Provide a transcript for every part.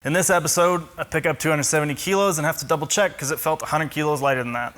In this episode, I pick up 270 kilos and have to double check because it felt 100 kilos lighter than that.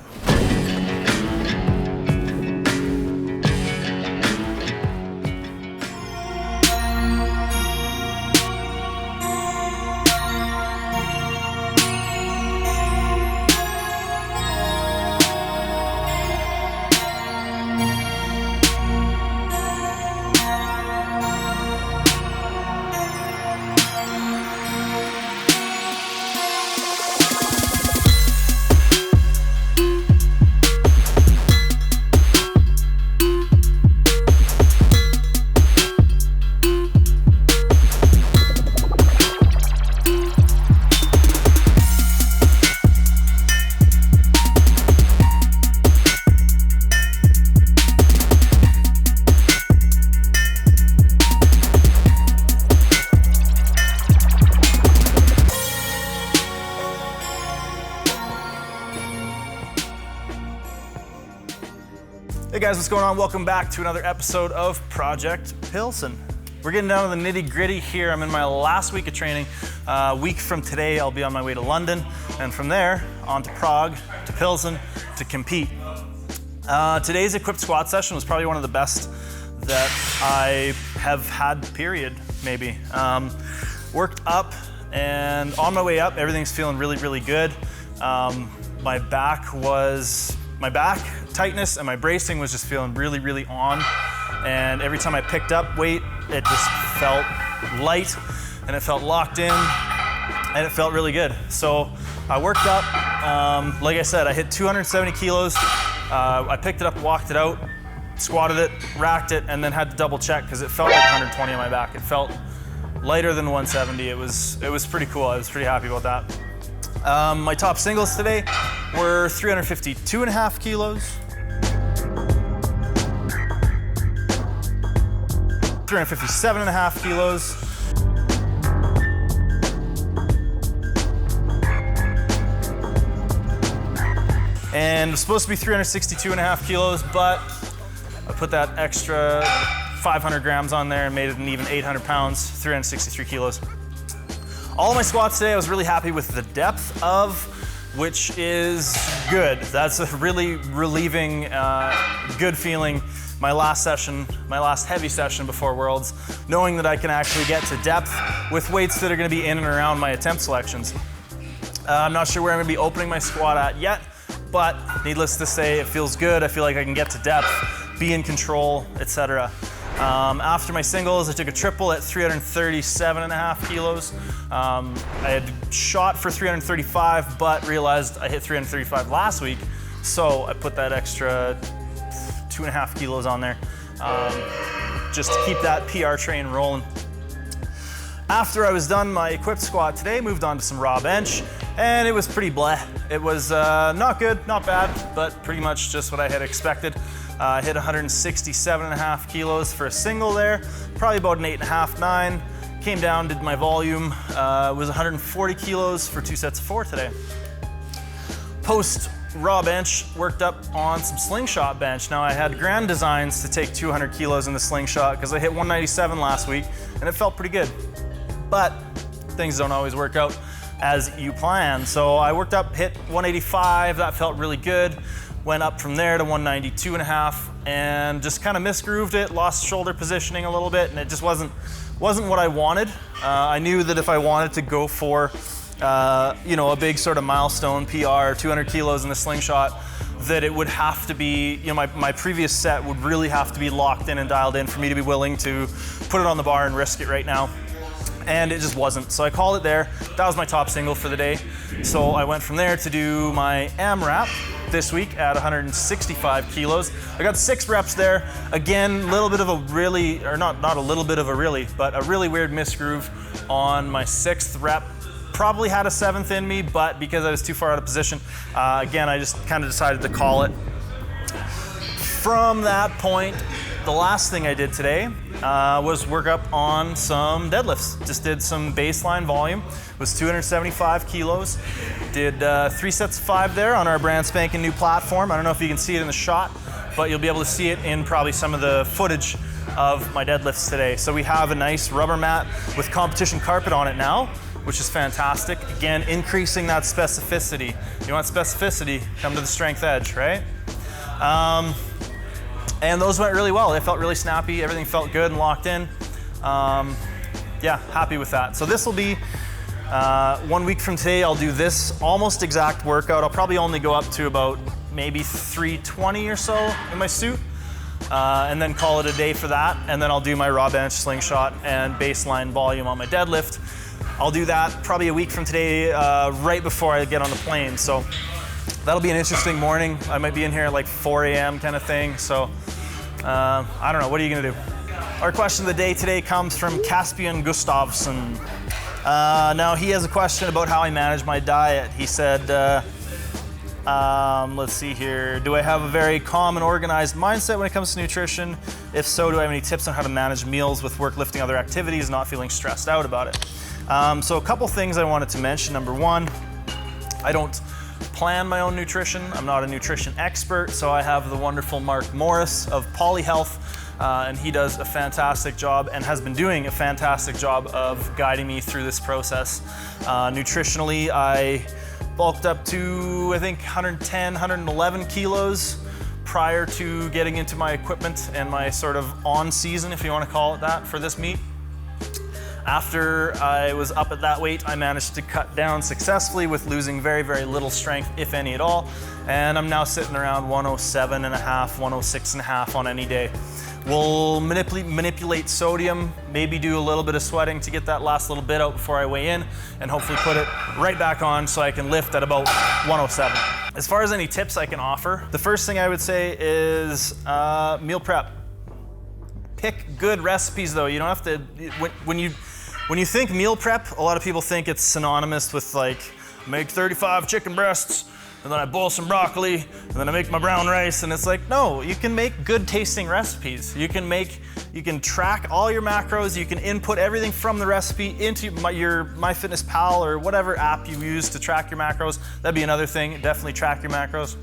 Hey guys, what's going on? Welcome back to another episode of Project Pilsen. We're getting down to the nitty gritty here. I'm in my last week of training. A week from today, I'll be on my way to London, and from there, on to Prague, to Pilsen, to compete. Today's equipped squat session was probably one of the best that I have had, period, maybe. Worked up, and on my way up, everything's feeling really, really good. My back tightness and my bracing was just feeling really, really on. And every time I picked up weight, it just felt light and it felt locked in and it felt really good. So I worked up, like I said, I hit 270 kilos. I picked it up, walked it out, squatted it, racked it, and then had to double check because it felt like 120 on my back. It felt lighter than 170. It was pretty cool. I was pretty happy about that. My top singles today were 352.5 kilos, 357.5 kilos, and it was supposed to be 362.5 kilos, but I put that extra 500 grams on there and made it an even 800 pounds, 363 kilos. All of my squats today, I was really happy with the depth of, which is good. That's a really relieving, good feeling. My last heavy session before Worlds, knowing that I can actually get to depth with weights that are gonna be in and around my attempt selections. I'm not sure where I'm gonna be opening my squat at yet, but needless to say, it feels good. I feel like I can get to depth, be in control, etc. After my singles, I took a triple at 337.5 kilos. I had shot for 335, but realized I hit 335 last week, so I put that extra 2.5 kilos on there, just to keep that PR train rolling. After I was done my equipped squat today, moved on to some raw bench, and it was pretty bleh. It was not good, not bad, but pretty much just what I had expected. I hit 167.5 kilos for a single there, probably about an 8.5, 9. Came down, did my volume, was 140 kilos for 2 sets of 4 today. Post raw bench, worked up on some slingshot bench. Now I had grand designs to take 200 kilos in the slingshot because I hit 197 last week and it felt pretty good. But things don't always work out as you plan. So I worked up, hit 185, that felt really good. Went up from there to 192.5 and just kind of misgrooved it, lost shoulder positioning a little bit, and it just wasn't what I wanted. I knew that if I wanted to go for a big sort of milestone PR, 200 kilos in the slingshot, that it would have to be, my previous set would really have to be locked in and dialed in for me to be willing to put it on the bar and risk it right now. And it just wasn't. So I called it there. That was my top single for the day. So I went from there to do my AMRAP this week at 165 kilos. I got 6 reps there. Again, little bit of a really, or not a little bit of a really, but a really weird misgroove on my 6th rep. Probably had a 7th in me, but because I was too far out of position, again, I just kind of decided to call it. From that point, the last thing I did today was work up on some deadlifts. Just did some baseline volume. It was 275 kilos. Did 3 sets of 5 there on our brand spanking new platform. I don't know if you can see it in the shot, but you'll be able to see it in probably some of the footage of my deadlifts today. So we have a nice rubber mat with competition carpet on it now. which is fantastic. Again, increasing that specificity. You want specificity, come to the Strength Edge, right? And those went really well. They felt really snappy. Everything felt good and locked in. Yeah, happy with that. So this will be 1 week from today. I'll do this almost exact workout. I'll probably only go up to about maybe 320 or so in my suit, and then call it a day for that. And then I'll do my raw bench, slingshot, and baseline volume on my deadlift. I'll do that probably a week from today, right before I get on the plane. So that'll be an interesting morning. I might be in here at like 4 a.m. kind of thing. So I don't know, what are you gonna do? Our question of the day today comes from Caspian Gustavsson. Now he has a question about how I manage my diet. He said, let's see here. Do I have a very calm and organized mindset when it comes to nutrition? If so, do I have any tips on how to manage meals with work, lifting, other activities, not feeling stressed out about it? So a couple things I wanted to mention. Number one, I don't plan my own nutrition. I'm not a nutrition expert, so I have the wonderful Mark Morris of Polyhealth, and he does a fantastic job and has been doing a fantastic job of guiding me through this process. Nutritionally, I bulked up to, I think, 110, 111 kilos prior to getting into my equipment and my sort of on season, if you want to call it that, for this meet. After I was up at that weight, I managed to cut down successfully with losing very, very little strength, if any at all. And I'm now sitting around 107.5, 106.5 on any day. We'll manipulate sodium, maybe do a little bit of sweating to get that last little bit out before I weigh in, and hopefully put it right back on so I can lift at about 107. As far as any tips I can offer, the first thing I would say is meal prep. Pick good recipes though. You don't have to, when you think meal prep, a lot of people think it's synonymous with like, make 35 chicken breasts, and then I boil some broccoli, and then I make my brown rice, and it's like, no, you can make good tasting recipes. You can track all your macros, you can input everything from the recipe into your MyFitnessPal or whatever app you use to track your macros. That'd be another thing, definitely track your macros.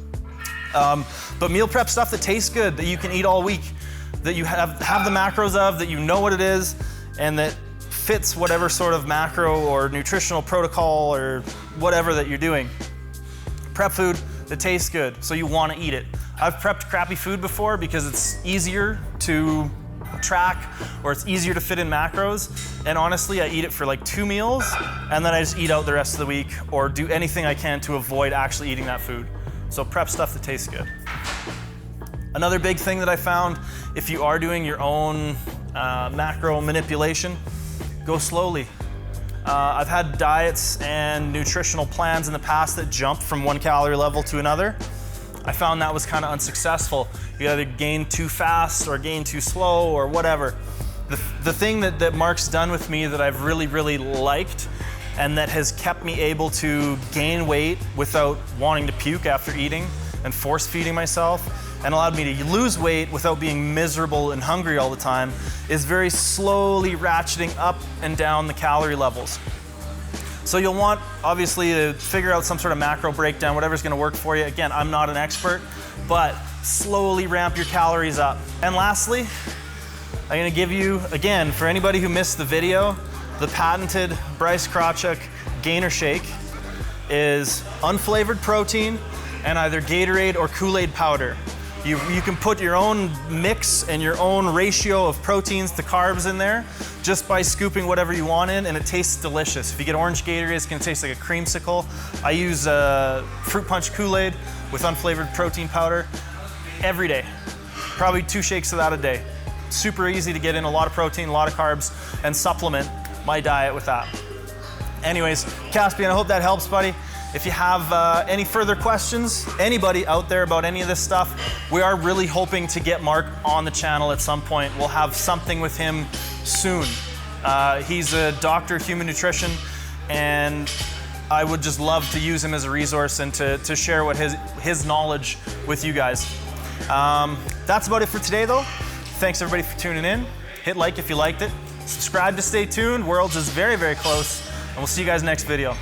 But meal prep stuff that tastes good, that you can eat all week, that you have the macros of, that you know what it is, and that fits whatever sort of macro or nutritional protocol or whatever that you're doing. Prep food that tastes good, so you want to eat it. I've prepped crappy food before because it's easier to track or it's easier to fit in macros, and honestly I eat it for like 2 meals and then I just eat out the rest of the week or do anything I can to avoid actually eating that food. So prep stuff that tastes good. Another big thing that I found, if you are doing your own macro manipulation, go slowly. I've had diets and nutritional plans in the past that jump from one calorie level to another. I found that was kind of unsuccessful. You either gain too fast or gain too slow or whatever. The thing that Mark's done with me that I've really, really liked and that has kept me able to gain weight without wanting to puke after eating and force feeding myself, and allowed me to lose weight without being miserable and hungry all the time, is very slowly ratcheting up and down the calorie levels. So you'll want, obviously, to figure out some sort of macro breakdown, whatever's gonna work for you. Again, I'm not an expert, but slowly ramp your calories up. And lastly, I'm gonna give you, again, for anybody who missed the video, the patented Bryce Krawczyk Gainer Shake is unflavored protein and either Gatorade or Kool-Aid powder. You can put your own mix and your own ratio of proteins to carbs in there just by scooping whatever you want in, and it tastes delicious. If you get orange Gatorade, it's gonna taste like a creamsicle. I use fruit punch Kool-Aid with unflavored protein powder every day. Probably 2 shakes of that a day. Super easy to get in a lot of protein, a lot of carbs, and supplement my diet with that. Anyways, Caspian, I hope that helps, buddy. If you have any further questions, anybody out there about any of this stuff, we are really hoping to get Mark on the channel at some point. We'll have something with him soon. He's a doctor of human nutrition, and I would just love to use him as a resource and to share what his knowledge with you guys. That's about it for today though. Thanks everybody for tuning in. Hit like if you liked it. Subscribe to stay tuned. Worlds is very, very close, and we'll see you guys next video.